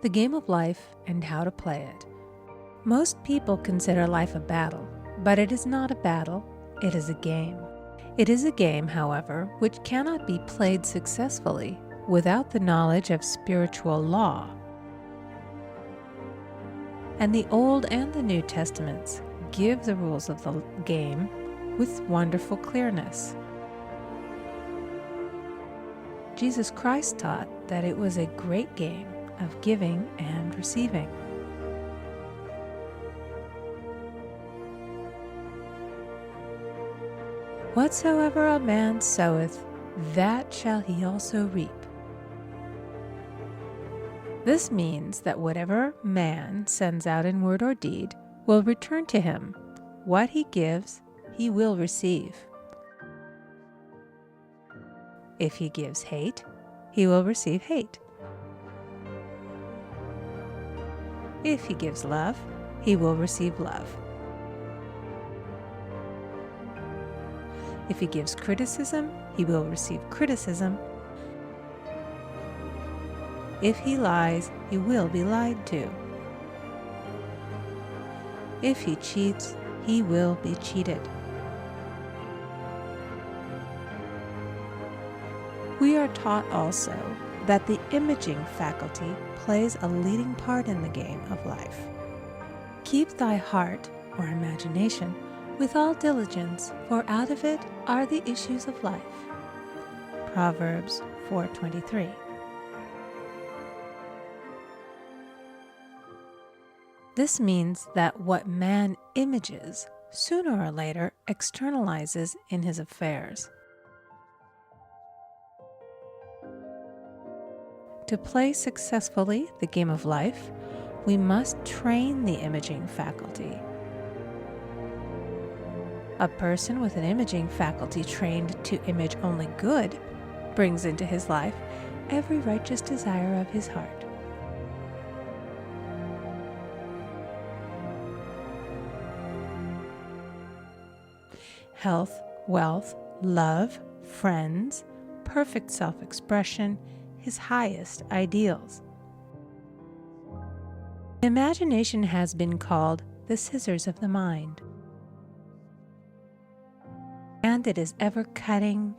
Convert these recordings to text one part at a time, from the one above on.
The game of life and how to play it. Most people consider life a battle, but it is not a battle, it is a game. It is a game, however, which cannot be played successfully without the knowledge of spiritual law. And the Old and the New Testaments give the rules of the game with wonderful clearness. Jesus Christ taught that it was a great game of giving and receiving. Whatsoever a man soweth, that shall he also reap. This means that whatever man sends out in word or deed will return to him. What he gives, he will receive. If he gives hate, he will receive hate. If he gives love, he will receive love. If he gives criticism, he will receive criticism. If he lies, he will be lied to. If he cheats, he will be cheated. We are taught also that the imaging faculty plays a leading part in the game of life. Keep thy heart, or imagination, with all diligence, for out of it are the issues of life. Proverbs 4:23. This means that what man images, sooner or later externalizes in his affairs. To play successfully the game of life, we must train the imaging faculty. A person with an imaging faculty trained to image only good brings into his life every righteous desire of his heart. Health, wealth, love, friends, perfect self-expression, his highest ideals. Imagination has been called the scissors of the mind. And it is ever cutting,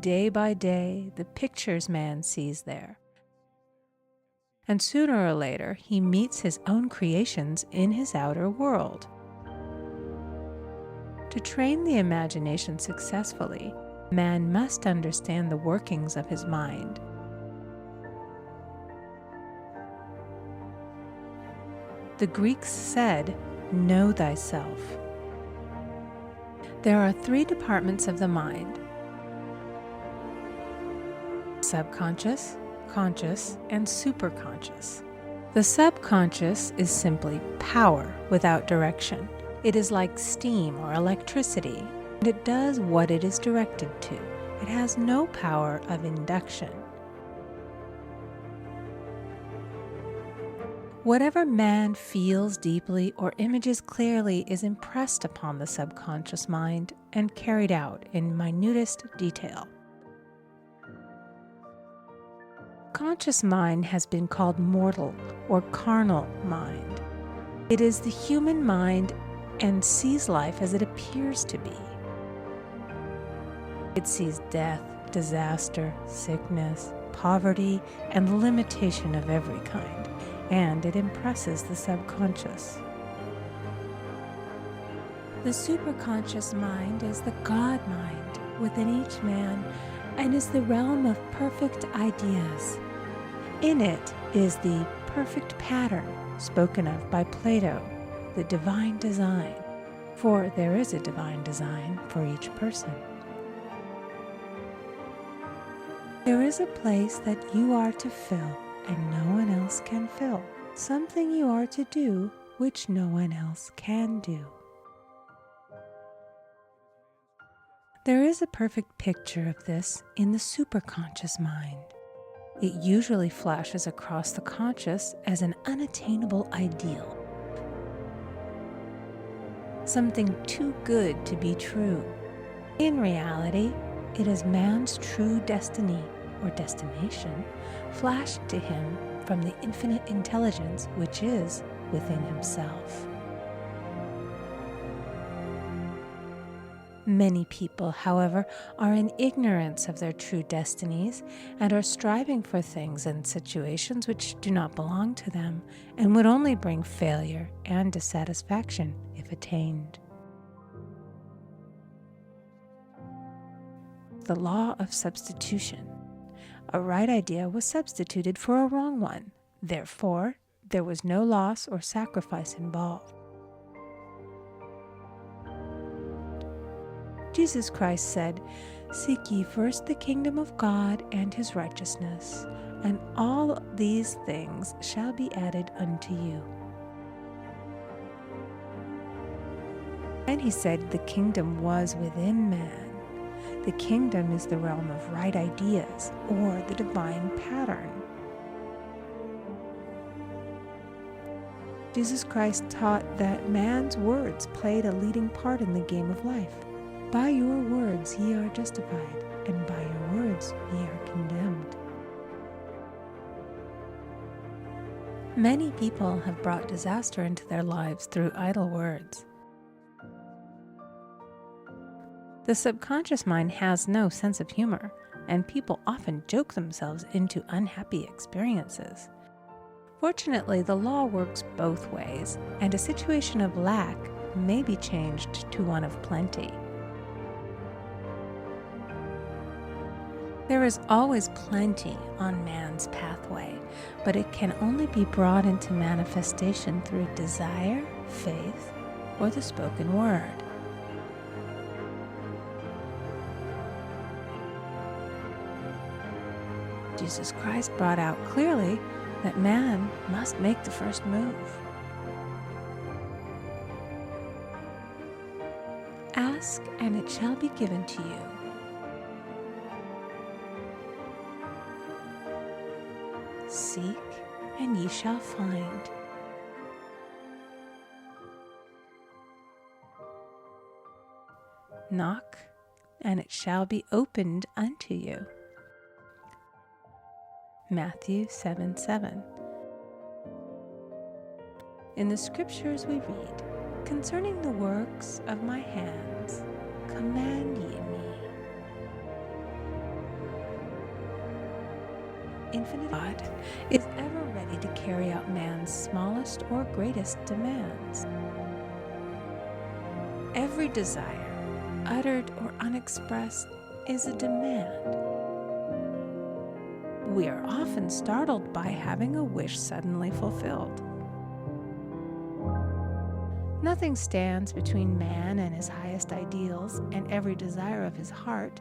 day by day, the pictures man sees there. And sooner or later, he meets his own creations in his outer world. To train the imagination successfully, man must understand the workings of his mind. The Greeks said, "Know thyself." There are 3 departments of the mind: subconscious, conscious, and superconscious. The subconscious is simply power without direction. It is like steam or electricity, and it does what it is directed to. It has no power of induction. Whatever man feels deeply or images clearly is impressed upon the subconscious mind and carried out in minutest detail. Conscious mind has been called mortal or carnal mind. It is the human mind and sees life as it appears to be. It sees death, disaster, sickness, poverty, and limitation of every kind, and it impresses the subconscious. The superconscious mind is the God mind within each man and is the realm of perfect ideas. In it is the perfect pattern spoken of by Plato, the divine design, for there is a divine design for each person. There is a place that you are to fill and no one else can fill, something you are to do which no one else can do. There is a perfect picture of this in the superconscious mind. It usually flashes across the conscious as an unattainable ideal, something too good to be true. In reality, it is man's true destiny or destination flashed to him from the infinite intelligence which is within himself. Many people, however, are in ignorance of their true destinies and are striving for things and situations which do not belong to them and would only bring failure and dissatisfaction if attained. The law of substitution. A right idea was substituted for a wrong one. Therefore, there was no loss or sacrifice involved. Jesus Christ said, "Seek ye first the kingdom of God and his righteousness, and all these things shall be added unto you." And he said the kingdom was within man. The kingdom is the realm of right ideas, or the divine pattern. Jesus Christ taught that man's words played a leading part in the game of life. By your words ye are justified, and by your words ye are condemned. Many people have brought disaster into their lives through idle words. The subconscious mind has no sense of humor, and people often joke themselves into unhappy experiences. Fortunately, the law works both ways, and a situation of lack may be changed to one of plenty. There is always plenty on man's pathway, but it can only be brought into manifestation through desire, faith, or the spoken word. Jesus Christ brought out clearly that man must make the first move. Ask, and it shall be given to you. Seek, and ye shall find. Knock, and it shall be opened unto you. Matthew 7:7. In the scriptures we read, "Concerning the works of my hands, command ye me." Infinite God is ever ready to carry out man's smallest or greatest demands. Every desire, uttered or unexpressed, is a demand. We are often startled by having a wish suddenly fulfilled. Nothing stands between man and his highest ideals and every desire of his heart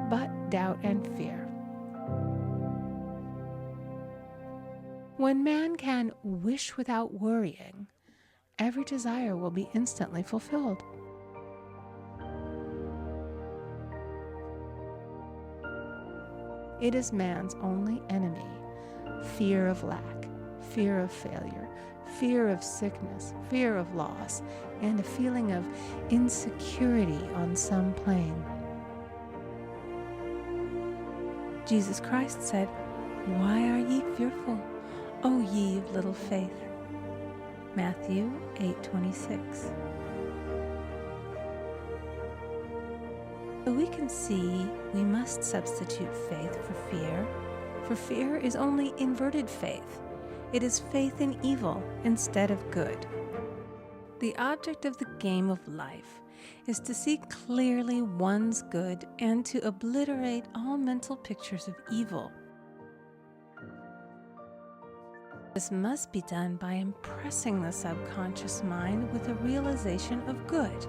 but doubt and fear. When man can wish without worrying, every desire will be instantly fulfilled. It is man's only enemy: fear of lack, fear of failure, fear of sickness, fear of loss, and a feeling of insecurity on some plane. Jesus Christ said, "Why are ye fearful, O ye of little faith?" Matthew 8:26. So we can see we must substitute faith for fear is only inverted faith. It is faith in evil instead of good. The object of the game of life is to see clearly one's good and to obliterate all mental pictures of evil. This must be done by impressing the subconscious mind with a realization of good.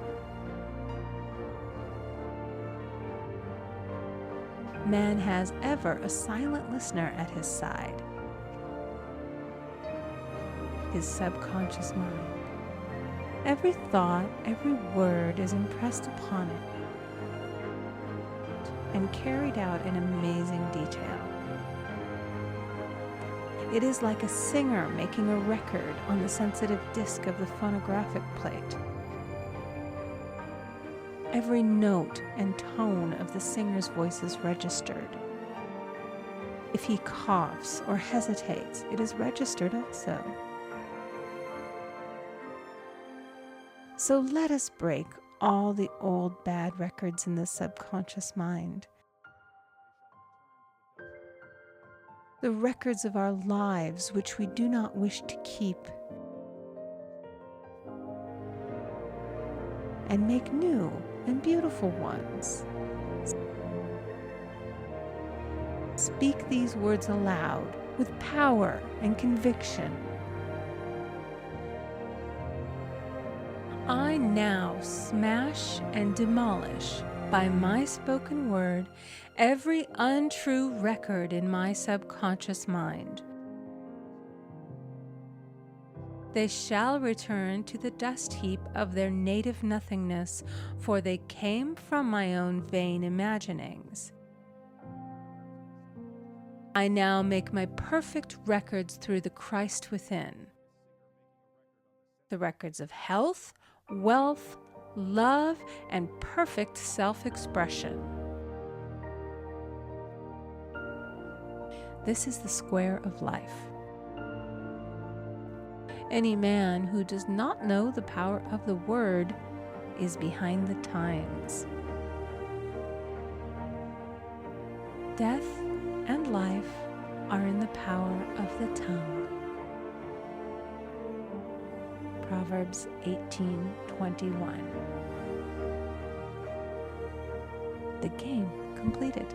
Man has ever a silent listener at his side, his subconscious mind. Every thought, every word is impressed upon it and carried out in amazing detail. It is like a singer making a record on the sensitive disc of the phonographic plate. Every note and tone of the singer's voice is registered. If he coughs or hesitates, it is registered also. So let us break all the old bad records in the subconscious mind. The records of our lives which we do not wish to keep, and make new and beautiful ones. Speak these words aloud with power and conviction. I now smash and demolish by my spoken word every untrue record in my subconscious mind. They shall return to the dust heap of their native nothingness, for they came from my own vain imaginings. I now make my perfect records through the Christ within. The records of health, wealth, love, and perfect self-expression. This is the square of life. Any man who does not know the power of the word is behind the times. Death and life are in the power of the tongue. Proverbs 18:21. The game completed.